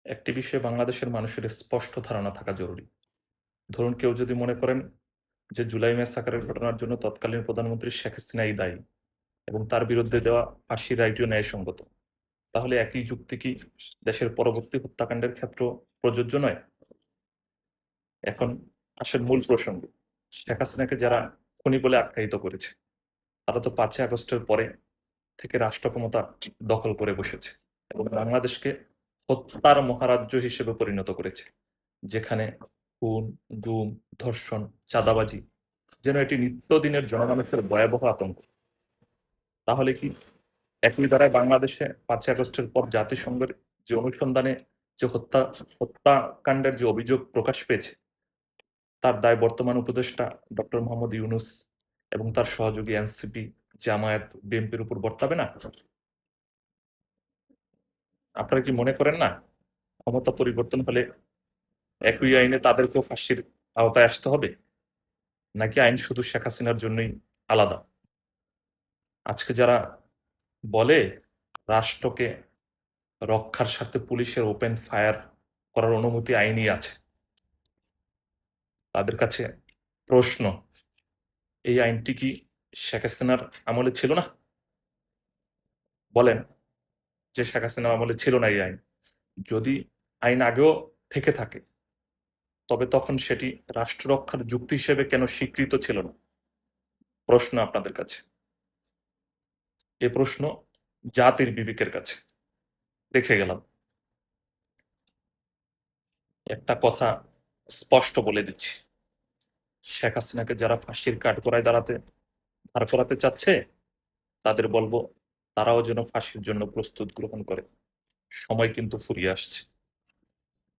একটি বিষয়ে বাংলাদেশের মানুষের স্পষ্ট ধারণা থাকা জরুরি। ধরুন কেউ যদি মনে করেন যে জুলাই ম্যাসাকারের ঘটনার জন্য তৎকালীন প্রধানমন্ত্রী শেখ হাসিনাই দায়ী এবং তার বিরুদ্ধে দেওয়া ফাঁসির রায়টিও ন্যায়সঙ্গত, তাহলে একই যুক্তি কি দেশের পরবর্তী হত্যাকাণ্ডের ক্ষেত্রেও প্রযোজ্য নয়? এখন আসেন মূল প্রসঙ্গে। শেখ হাসিনাকে যারা খুনি বলে আখ্যায়িত করেছে, তারা তো 5ই আগস্টের পরে থেকে রাষ্ট্র ক্ষমতা দখল করে বসেছে এবং বাংলাদেশকে হত্যার মহারাজ্য হিসেবে পরিণত করেছে, যেখানে খুন, গুম, ধর্ষণ, চাঁদাবাজি যেন এটি নিত্যদিনের জনমানুষের ভয়াবহ আতঙ্ক। তাহলে কি একই ধারায় বাংলাদেশে 5ই আগস্টের পর জাতিসংঘের যে অনুসন্ধানে যে হত্যাকাণ্ডের যে অভিযোগ প্রকাশ পেয়েছে, তার দায় বর্তমান উপদেষ্টা ডক্টর মোহাম্মদ ইউনূস এবং তার সহযোগী এনসিপি, জামায়াত, বিএনপির উপর বর্তাবে না? আপনারা কি মনে করেন না ক্ষমতা পরিবর্তন হলে একই আইনে তাদেরকেও ফাঁসির আওতায় আসতে হবে? নাকি আইন শুধু শেখ হাসিনার জন্যই আলাদা? আজকে যারা বলে রাষ্ট্রকে রক্ষার স্বার্থে পুলিশের ওপেন ফায়ার করার অনুমতি আইনই আছে, তাদের কাছে প্রশ্ন, এই আইনটি কি শেখ হাসিনার আমলে ছিল না? বলেন যে শেখ হাসিনার আমলে ছিল না এই আইন। যদি আইন আগেও থেকে থাকে, তবে তখন সেটি রাষ্ট্র রক্ষার যুক্তি হিসেবে কেন স্বীকৃত ছিল না? প্রশ্ন আপনাদের কাছে। এ প্রশ্ন জাতির বিবেকের কাছে রেখে গেলাম। একটা কথা স্পষ্ট বলে দিচ্ছি, শেখ হাসিনাকে যারা ফাঁসির কাঠগড়ায় দাঁড় করাতে চাচ্ছে, তাদের বলবো তারাও যেন ফাঁসির জন্য প্রস্তুত গ্রহণ করে। সময় কিন্তু ফুরিয়ে আসছে।